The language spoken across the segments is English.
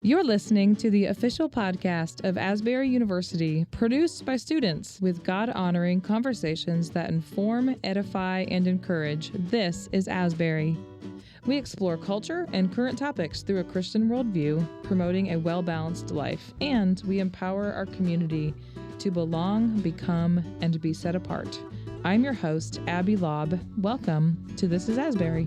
You're listening to the official podcast of Asbury University, produced by students with God-honoring conversations that inform, edify, and encourage. This is Asbury. We explore culture and current topics through a Christian worldview, promoting a well-balanced life, and we empower our community to belong, become, and be set apart. I'm your host, Abby Lobb. Welcome to This is Asbury.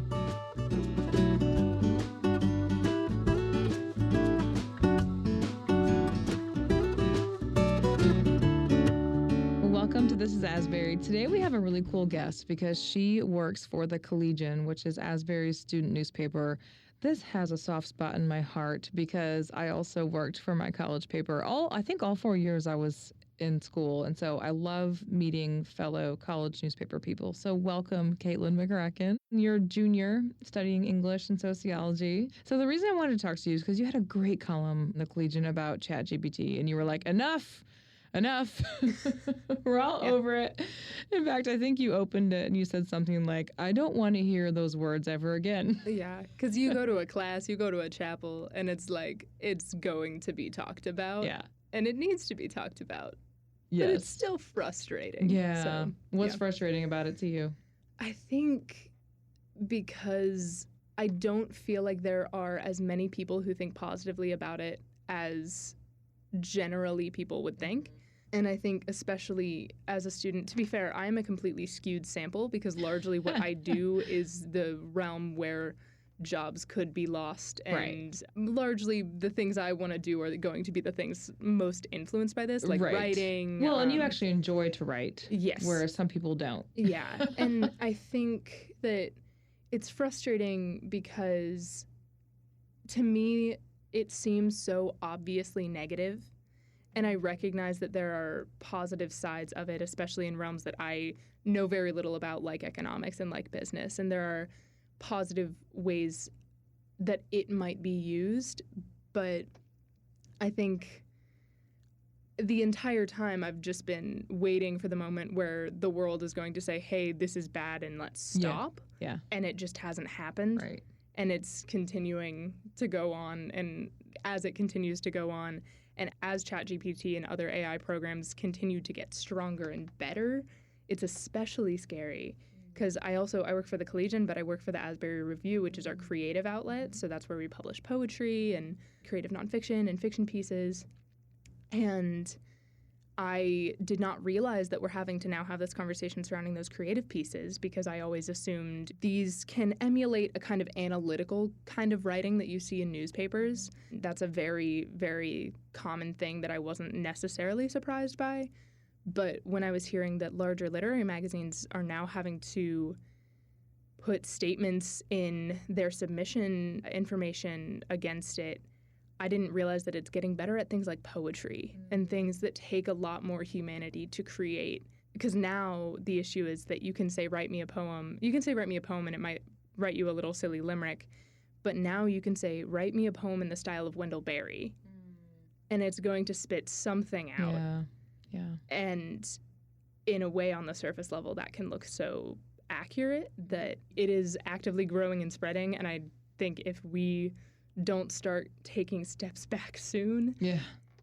Welcome to This is Asbury. Today we have a really cool guest because she works for the Collegian, which is Asbury's student newspaper. This has a soft spot in my heart because I also worked for my college paper. I think all 4 years I was in school, and so I love meeting fellow college newspaper people. So welcome, Kaitlyn McCracken. You're a junior studying English and sociology. So the reason I wanted to talk to you is because you had a great column in the Collegian about ChatGPT, and you were like, enough. We're all over it. In fact, I think you opened it and you said something like, I don't want to hear those words ever again. Yeah, because you go to a class, you go to a chapel, and it's like, it's going to be talked about. Yeah. And it needs to be talked about. Yes. But it's still frustrating. Yeah. What's frustrating about it to you? I think because I don't feel like there are as many people who think positively about it as generally people would think. And I think especially as a student, to be fair, I am a completely skewed sample because largely what I do is the realm where jobs could be lost. And largely the things I want to do are going to be the things most influenced by this, like writing. Well, and you actually enjoy to write. Yes. Whereas some people don't. Yeah. And I think that it's frustrating because to me, it seems so obviously negative. And I recognize that there are positive sides of it, especially in realms that I know very little about, like economics and like business. And there are positive ways that it might be used. But I think the entire time I've just been waiting for the moment where the world is going to say, hey, this is bad and let's stop. Yeah. And it just hasn't happened. Right. And it's continuing to go on. And as it continues to go on, and as ChatGPT and other AI programs continue to get stronger and better, it's especially scary because I work for the Collegian, but I work for the Asbury Review, which is our creative outlet. So that's where we publish poetry and creative nonfiction and fiction pieces. And I did not realize that we're having to now have this conversation surrounding those creative pieces because I always assumed these can emulate a kind of analytical kind of writing that you see in newspapers. That's a very, very common thing that I wasn't necessarily surprised by. But when I was hearing that larger literary magazines are now having to put statements in their submission information against it, I didn't realize that it's getting better at things like poetry and things that take a lot more humanity to create. Because now the issue is that you can say, write me a poem. You can say, write me a poem, and it might write you a little silly limerick. But now you can say, write me a poem in the style of Wendell Berry. And it's going to spit something out. Yeah. And in a way, on the surface level, that can look so accurate that it is actively growing and spreading. And I think if we don't start taking steps back soon,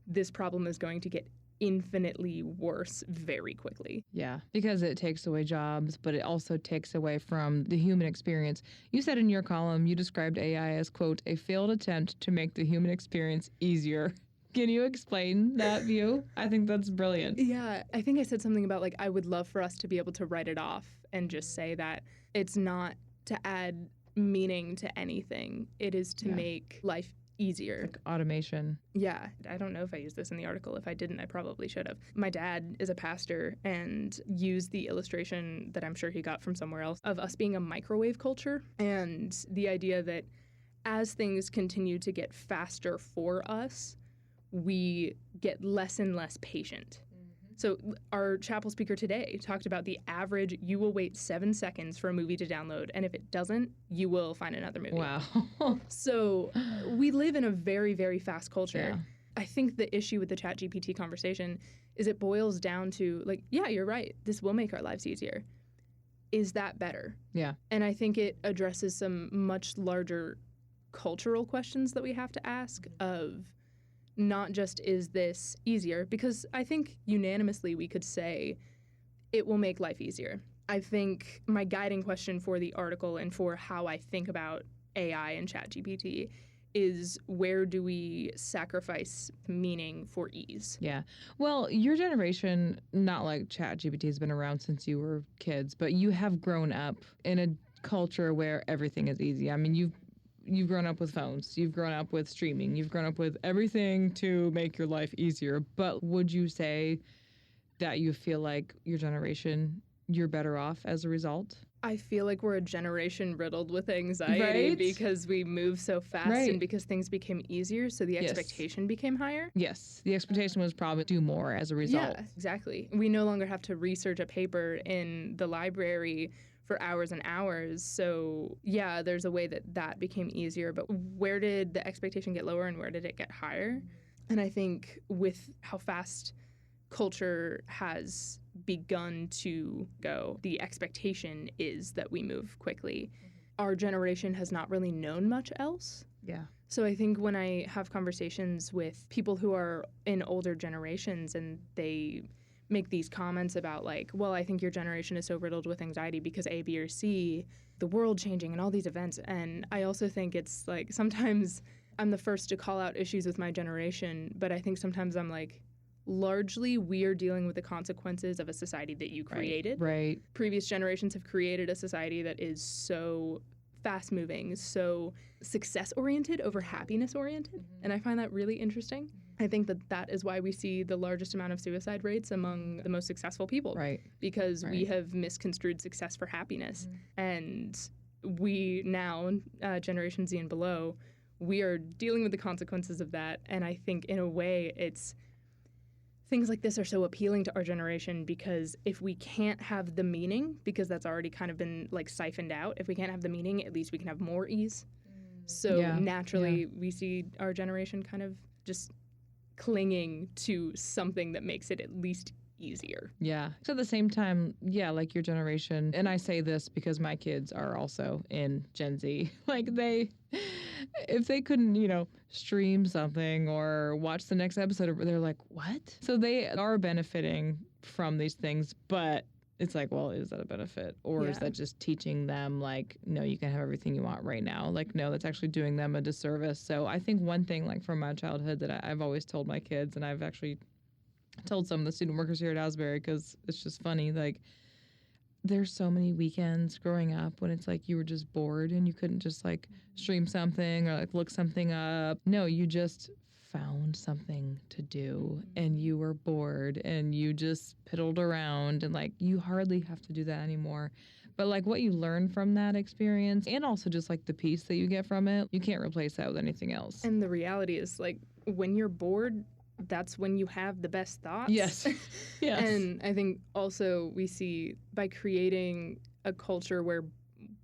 this problem is going to get infinitely worse very quickly. Yeah, because it takes away jobs, but it also takes away from the human experience. You said in your column, you described AI as, quote, a failed attempt to make the human experience easier. Can you explain that view? I think that's brilliant. Yeah, I think I said something about, like, I would love for us to be able to write it off and just say that it's not to add meaning to anything. It is to make life easier. Like automation. Yeah. I don't know if I used this in the article. If I didn't, I probably should have. My dad is a pastor and used the illustration that I'm sure he got from somewhere else of us being a microwave culture, and the idea that as things continue to get faster for us, we get less and less patient. So our chapel speaker today talked about the average, you will wait 7 seconds for a movie to download, and if it doesn't, you will find another movie. Wow. So we live in a very, very fast culture. I think the issue with the ChatGPT conversation is it boils down to, like, yeah, you're right, this will make our lives easier. Is that better? Yeah. And I think it addresses some much larger cultural questions that we have to ask of not just is this easier, because I think unanimously we could say it will make life easier. I think my guiding question for the article and for how I think about AI and ChatGPT is, where do we sacrifice meaning for ease? Yeah. Well, your generation, not like ChatGPT has been around since you were kids, but you have grown up in a culture where everything is easy. I mean, you've grown up with phones, you've grown up with streaming, you've grown up with everything to make your life easier. But would you say that you feel like your generation, you're better off as a result? I feel like we're a generation riddled with anxiety, Right? because we move so fast, Right. and because things became easier, so the Yes. expectation became higher. Yes. The expectation was probably do more as a result. Yeah, exactly. We no longer have to research a paper in the library for hours and hours. So yeah, there's a way that became easier, but where did the expectation get lower and where did it get higher? And I think with how fast culture has begun to go, the expectation is that we move quickly. Our generation has not really known much else. Yeah. So I think when I have conversations with people who are in older generations and they make these comments about like, well, I think your generation is so riddled with anxiety because A, B, or C, the world changing and all these events. And I also think it's like, sometimes I'm the first to call out issues with my generation, but I think sometimes I'm like, largely we are dealing with the consequences of a society that you created. Right. Previous generations have created a society that is so fast moving, so success oriented over happiness oriented. And I find that really interesting. I think that is why we see the largest amount of suicide rates among the most successful people. Right. Because we have misconstrued success for happiness. And we now, Generation Z and below, we are dealing with the consequences of that. And I think in a way it's, things like this are so appealing to our generation, because if we can't have the meaning, because that's already kind of been like siphoned out, if we can't have the meaning, at least we can have more ease. So naturally we see our generation kind of just clinging to something that makes it at least easier. Yeah. So at the same time, yeah, like your generation, and I say this because my kids are also in Gen Z, like if they couldn't, stream something or watch the next episode, they're like, what? So they are benefiting from these things, but it's like, well, is that a benefit? Or is that just teaching them like, no, you can have everything you want right now? Like, no, that's actually doing them a disservice. So I think one thing like from my childhood that I've always told my kids, and I've actually told some of the student workers here at Asbury, because it's just funny, like there's so many weekends growing up when it's like you were just bored and you couldn't just like stream something or like look something up. No, you just found something to do and you were bored and you just piddled around, and like you hardly have to do that anymore. But like what you learn from that experience, and also just like the peace that you get from it, you can't replace that with anything else. And the reality is, like, when you're bored, that's when you have the best thoughts. Yes. Yes. And I think also we see, by creating a culture where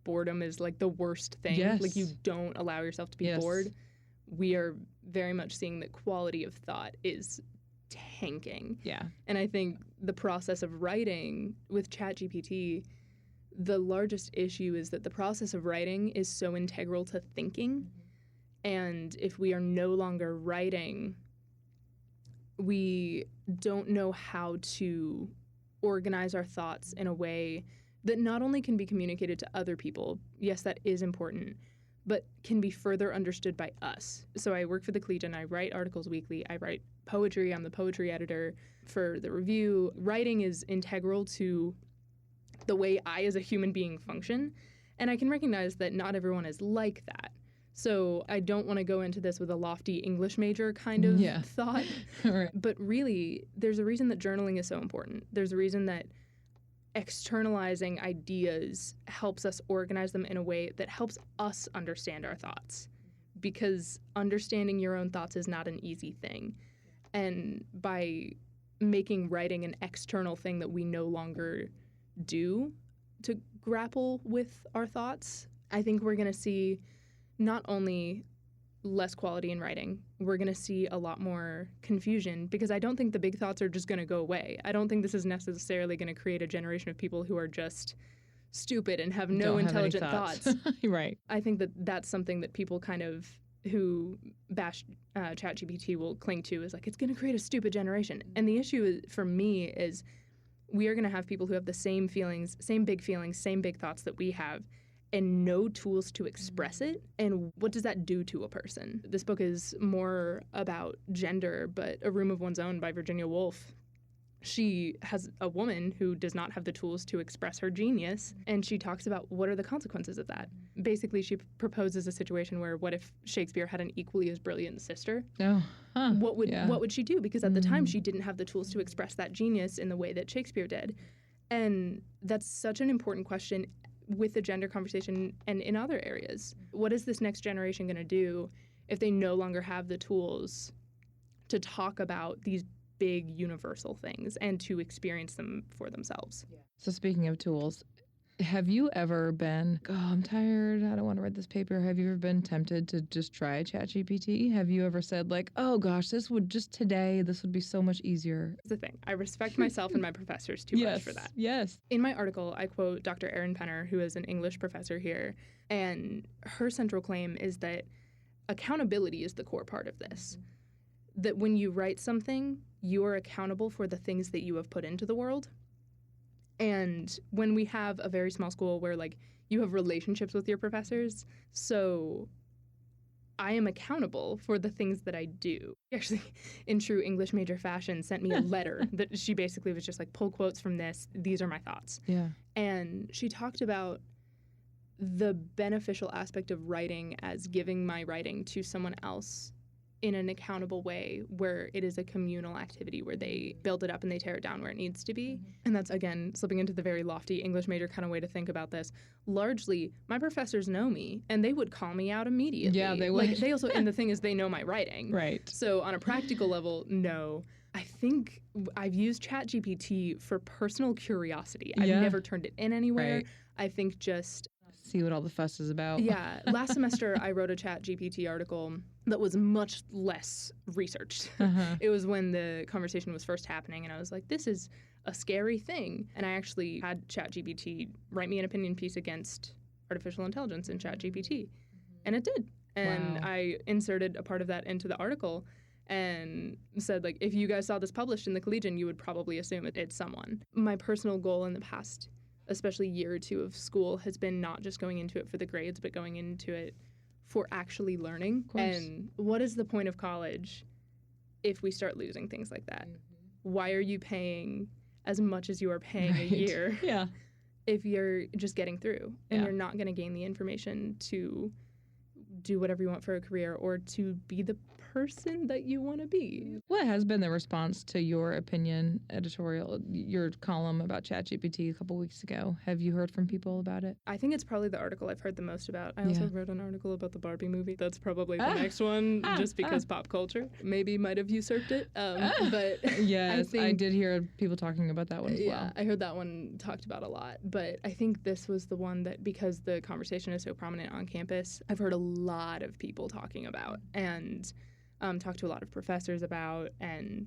boredom is like the worst thing, like you don't allow yourself to be bored, we are very much seeing that quality of thought is tanking. Yeah. And I think the process of writing with ChatGPT, the largest issue is that the process of writing is so integral to thinking. And if we are no longer writing, we don't know how to organize our thoughts in a way that not only can be communicated to other people, yes, that is important, but can be further understood by us. So I work for the Collegian, I write articles weekly, I write poetry, I'm the poetry editor for the Review. Writing is integral to the way I as a human being function, and I can recognize that not everyone is like that. So I don't want to go into this with a lofty English major kind of thought, Right. But really, there's a reason that journaling is so important. There's a reason that externalizing ideas helps us organize them in a way that helps us understand our thoughts, because understanding your own thoughts is not an easy thing. And by making writing an external thing that we no longer do to grapple with our thoughts, I think we're going to see not only less quality in writing, we're going to see a lot more confusion, because I don't think the big thoughts are just going to go away. I don't think this is necessarily going to create a generation of people who are just stupid and have no Don't have any intelligent thoughts. Right. I think that that's something that people kind of who bash ChatGPT will cling to is like, it's going to create a stupid generation. And the issue is, for me is we are going to have people who have the same feelings, same big thoughts that we have, and no tools to express it. And what does that do to a person? This book is more about gender, but A Room of One's Own by Virginia Woolf. She has a woman who does not have the tools to express her genius, and she talks about what are the consequences of that. Basically, she proposes a situation where what if Shakespeare had an equally as brilliant sister? Oh, huh. What would she do? Because at the time, she didn't have the tools to express that genius in the way that Shakespeare did. And that's such an important question with the gender conversation and in other areas. What is this next generation going to do if they no longer have the tools to talk about these big universal things and to experience them for themselves? So speaking of tools, have you ever been, oh, I'm tired, I don't want to write this paper. Have you ever been tempted to just try ChatGPT? Have you ever said like, oh gosh, this would be so much easier? That's the thing. I respect myself and my professors too much for that. Yes. In my article, I quote Dr. Erin Penner, who is an English professor here, and her central claim is that accountability is the core part of this. That when you write something, you are accountable for the things that you have put into the world. And when we have a very small school where like you have relationships with your professors, so I am accountable for the things that I do. She actually, in true English major fashion, sent me a letter that she basically was just like, pull quotes from this. These are my thoughts. Yeah. And she talked about the beneficial aspect of writing as giving my writing to someone else in an accountable way, where it is a communal activity where they build it up and they tear it down where it needs to be. And that's, again, slipping into the very lofty English major kind of way to think about this. Largely, my professors know me, and they would call me out immediately. Yeah, they would. Like, they also, and the thing is, they know my writing. Right. So on a practical level, no. I think I've used ChatGPT for personal curiosity. I've never turned it in anywhere. Right. I think just see what all the fuss is about. Yeah. Last semester, I wrote a ChatGPT article that was much less researched. It was when the conversation was first happening, and I was like, this is a scary thing. And I actually had ChatGPT write me an opinion piece against artificial intelligence in ChatGPT. And it did. And I inserted a part of that into the article and said, like, if you guys saw this published in the Collegian, you would probably assume it's someone. My personal goal in the past, especially year or two of school, has been not just going into it for the grades, but going into it for actually learning. And what is the point of college if we start losing things like that? Why are you paying as much as you are paying a year if you're just getting through and you're not going to gain the information to do whatever you want for a career or to be the person that you want to be? What has been the response to your opinion editorial, your column about ChatGPT a couple weeks ago? Have you heard from people about it? I think it's probably the article I've heard the most about. I also wrote an article about the Barbie movie. That's probably the next one, just because pop culture maybe might have usurped it. But yes, I did hear people talking about that one as well. Yeah, I heard that one talked about a lot. But I think this was the one that, because the conversation is so prominent on campus, I've heard a lot of people talking about and talked to a lot of professors about. And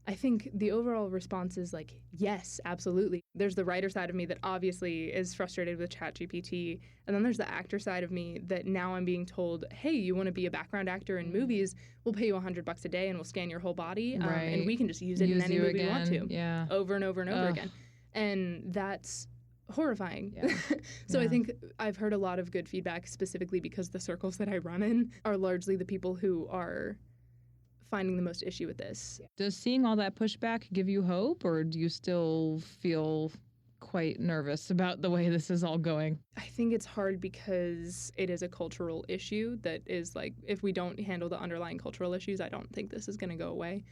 I think the overall response is like, yes, absolutely. There's the writer side of me that obviously is frustrated with ChatGPT. And then there's the actor side of me that now I'm being told, hey, you want to be a background actor in movies? We'll pay you $100 a day and we'll scan your whole body. And we can just use it in any movie we want to. Over and over and over again. And that's horrifying. So I think I've heard a lot of good feedback, specifically because the circles that I run in are largely the people who are finding the most issue with this. Does seeing all that pushback give you hope, or do you still feel quite nervous about the way this is all going? I think it's hard because it is a cultural issue that is like, if we don't handle the underlying cultural issues, I don't think this is going to go away.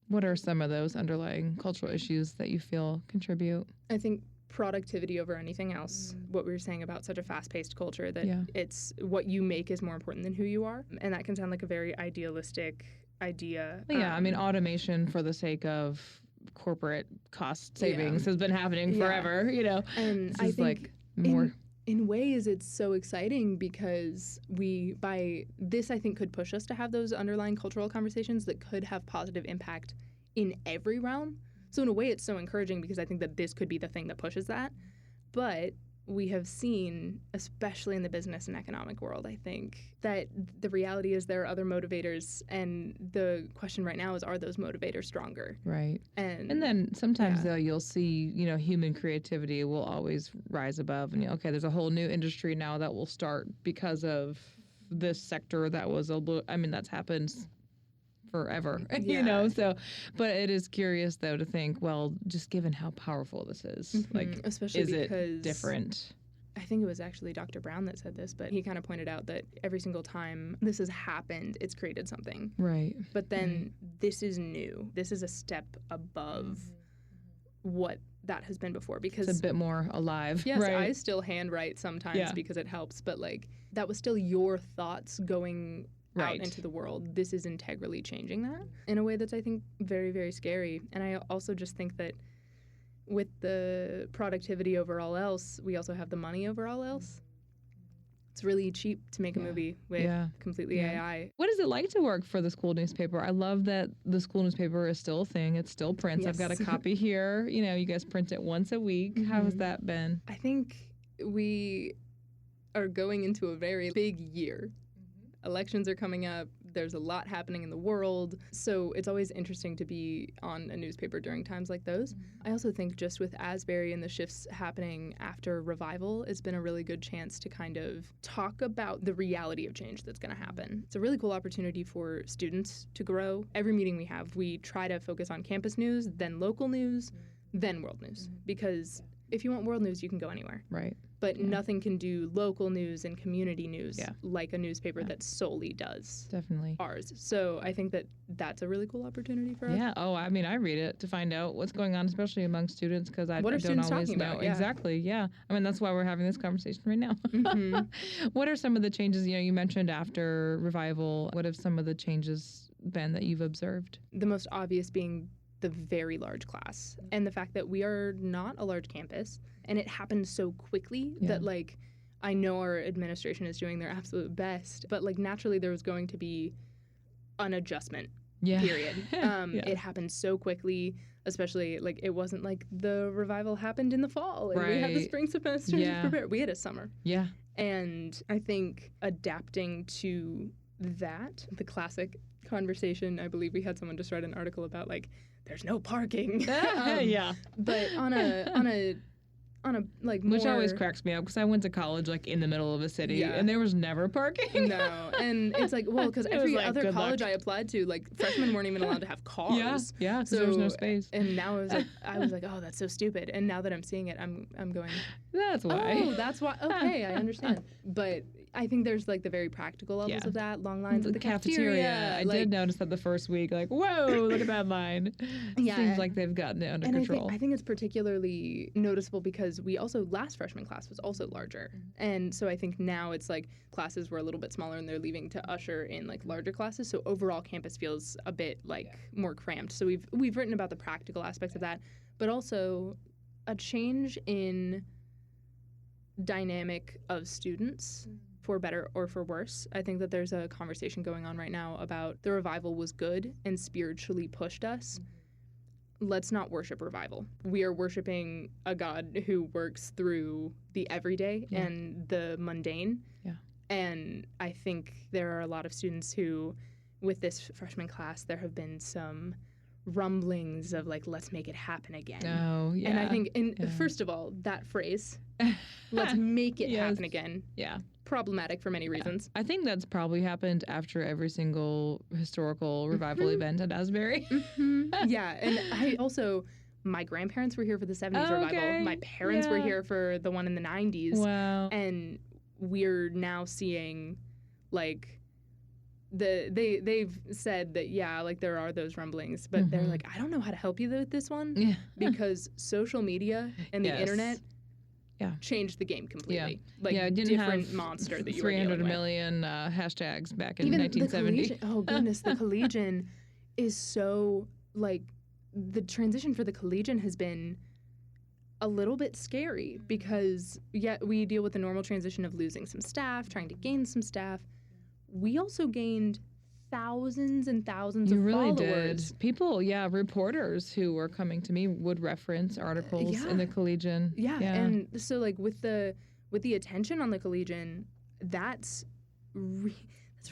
What are some of those underlying cultural issues that you feel contribute? I think productivity over anything else. What we were saying about such a fast-paced culture, that it's what you make is more important than who you are. And that can sound like a very idealistic idea. I mean, automation for the sake of corporate cost savings has been happening forever, you know. And I think like more in ways it's so exciting because by this I think could push us to have those underlying cultural conversations that could have positive impact in every realm. So in a way it's so encouraging because I think that this could be the thing that pushes that. But we have seen, especially in the business and economic world, I think, that the reality is there are other motivators, and the question right now is, are those motivators stronger? Right. And then sometimes, though, you'll see, human creativity will always rise above. And, okay, there's a whole new industry now that will start because of this sector that was that's happened forever, so, but it is curious, though, to think, well, just given how powerful this is, especially is because it different? I think it was actually Dr. Brown that said this, but he kind of pointed out that every single time this has happened, it's created something. Right. But then this is new. This is a step above what that has been before, because it's a bit more alive. Yes, right? I still handwrite sometimes because it helps, but that was still your thoughts going out into the world. This is integrally changing that in a way that's, I think, very, very scary. And I also just think that with the productivity over all else, we also have the money over all else. It's really cheap to make a movie with completely AI. What is it like to work for the school newspaper? I love that the school newspaper is still a thing. It still prints. Yes. I've got a copy here. You guys print it once a week. How has that been? I think we are going into a very big year. Elections are coming up. There's a lot happening in the world. So it's always interesting to be on a newspaper during times like those. I also think just with Asbury and the shifts happening after Revival, it's been a really good chance to kind of talk about the reality of change that's going to happen. It's a really cool opportunity for students to grow. Every meeting we have, we try to focus on campus news, then local news, then world news. Because if you want world news, you can go anywhere. Right. But nothing can do local news and community news like a newspaper that solely does ours. So I think that that's a really cool opportunity for us. Yeah. Oh, I mean, I read it to find out what's going on, especially among students, because I don't always know. About? Exactly. Yeah. I mean, that's why we're having this conversation right now. What are some of the changes, you mentioned after Revival, what have some of the changes been that you've observed? The most obvious being the very large class and the fact that we are not a large campus. And it happened so quickly that, I know our administration is doing their absolute best, but, naturally there was going to be an adjustment period. It happened so quickly, especially, it wasn't like the Revival happened in the fall and we had the spring semester to prepare. We had a summer. Yeah. And I think adapting to that, the classic conversation, I believe we had someone just write an article about, there's no parking. But on a which always cracks me up because I went to college in the middle of a city and there was never parking. No, and it's because every other college I applied to, freshmen weren't even allowed to have cars. Yeah, so there was no space. And now I was like, oh, that's so stupid. And now that I'm seeing it, I'm going, that's why. Oh, that's why. Okay, I understand. But I think there's the very practical levels of that. Long lines at the cafeteria. I did notice that the first week, whoa, look at that line. Seems like they've gotten it under control. I think it's particularly noticeable because we also, last freshman class was also larger. And so I think now it's classes were a little bit smaller and they're leaving to usher in larger classes. So overall campus feels a bit more cramped. So we've written about the practical aspects of that, but also a change in dynamic of students. For better or for worse. I think that there's a conversation going on right now about the Revival was good and spiritually pushed us. Let's not worship Revival. We are worshiping a God who works through the everyday and the mundane. Yeah. And I think there are a lot of students who, with this freshman class, there have been some rumblings of let's make it happen again. Oh, yeah. And I think, first of all, that phrase, let's make it happen again. Yeah. Problematic for many reasons. I think that's probably happened after every single historical Revival event at Asbury. Yeah, and I also, my grandparents were here for the 70s Revival. My parents were here for the one in the 90s. Wow. And we're now seeing, they've said that, there are those rumblings, but they're I don't know how to help you with this one because social media and the internet changed the game completely. Didn't different monster that you were dealing with. 300 million hashtags back in Even 1970. Oh, goodness. The Collegian is so, the transition for the Collegian has been a little bit scary because, we deal with the normal transition of losing some staff, trying to gain some staff. We also gained thousands and thousands You of really followers. did. People, yeah, reporters who were coming to me would reference articles in the Collegian. Yeah, and so like with the attention on the Collegian, that's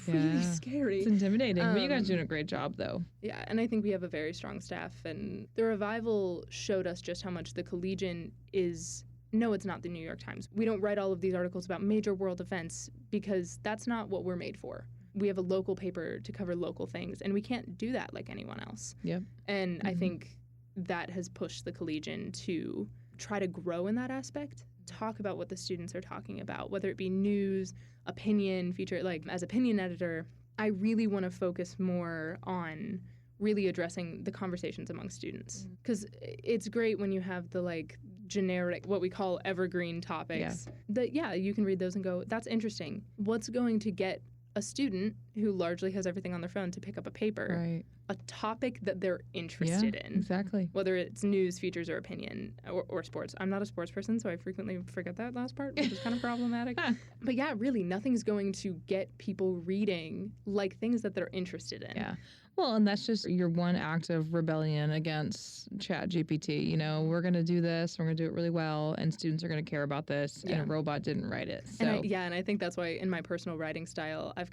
really scary. It's intimidating. But you guys are doing a great job, though. Yeah, and I think we have a very strong staff. And the revival showed us just how much the Collegian is. No, it's not the New York Times. We don't write all of these articles about major world events because that's not what we're made for. We have a local paper to cover local things, and we can't do that like anyone else. Yep. And I think that has pushed the Collegian to try to grow in that aspect, talk about what the students are talking about, whether it be news, opinion, feature. Like, as opinion editor, I really want to focus more on really addressing the conversations among students. Because it's great when you have the, like, generic, what we call evergreen topics that, you can read those and go, that's interesting. What's going to get a student who largely has everything on their phone to pick up a paper, a topic that they're interested in? Exactly. Whether it's news, features, or opinion, or sports. I'm not a sports person, so I frequently forget that last part, which is kind of problematic. But yeah, really, nothing's going to get people reading like things that they're interested in. Yeah. Well, and that's just your one act of rebellion against ChatGPT. You know, we're going to do this, we're going to do it really well, and students are going to care about this, and a robot didn't write it. So. And I think that's why in my personal writing style, I've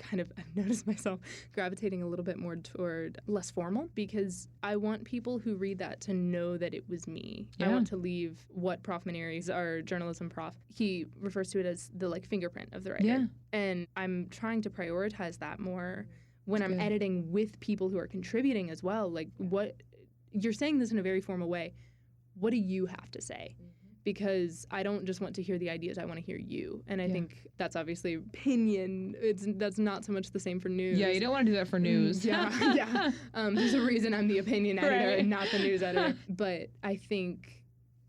noticed myself gravitating a little bit more toward less formal, because I want people who read that to know that it was me. I want to leave what Prof. Manieri's, our journalism prof, he refers to it as the like fingerprint of the writer. Yeah. And I'm trying to prioritize that more when I'm editing with people who are contributing as well. Like, what you're saying this in a very formal way. What do you have to say? Because I don't just want to hear the ideas, I want to hear you. And I think that's obviously opinion. That's not so much the same for news. Yeah, you don't want to do that for news. There's a reason I'm the opinion editor and not the news editor. But I think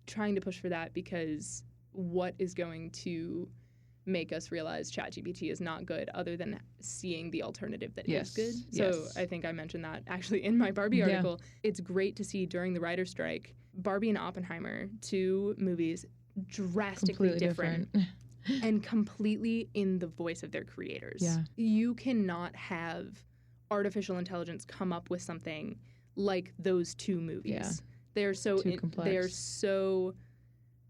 trying to push for that, because what is going to make us realize ChatGPT is not good other than seeing the alternative that is good. So I think I mentioned that actually in my Barbie article. It's great to see during the writer's strike, Barbie and Oppenheimer, 2 movies drastically different. And completely in the voice of their creators. Yeah. You cannot have artificial intelligence come up with something like those 2 movies. Yeah. They're so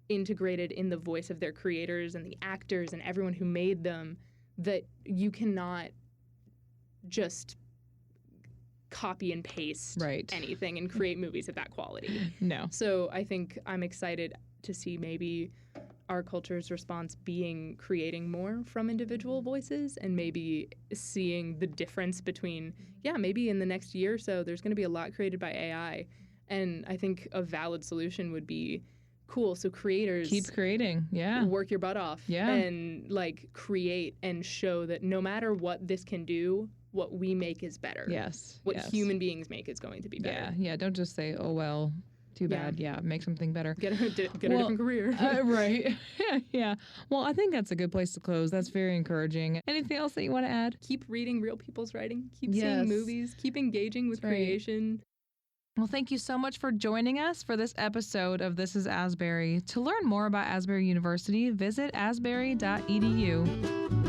integrated in the voice of their creators and the actors and everyone who made them that you cannot just copy and paste anything and create movies of that quality. No. So I think I'm excited to see maybe our culture's response being creating more from individual voices, and maybe seeing the difference between, maybe in the next year or so there's going to be a lot created by AI. And I think a valid solution would be, cool, so creators keep creating, work your butt off, and like create and show that no matter what this can do, what we make is better. What human beings make is going to be better. Don't just say, oh well, too bad. Make something better. Get a different career. Right. Well, I think that's a good place to close. That's very encouraging. Anything else that you want to add? Keep reading real people's writing. Keep seeing movies. Keep engaging with creation. Well, thank you so much for joining us for this episode of This is Asbury. To learn more about Asbury University, visit asbury.edu.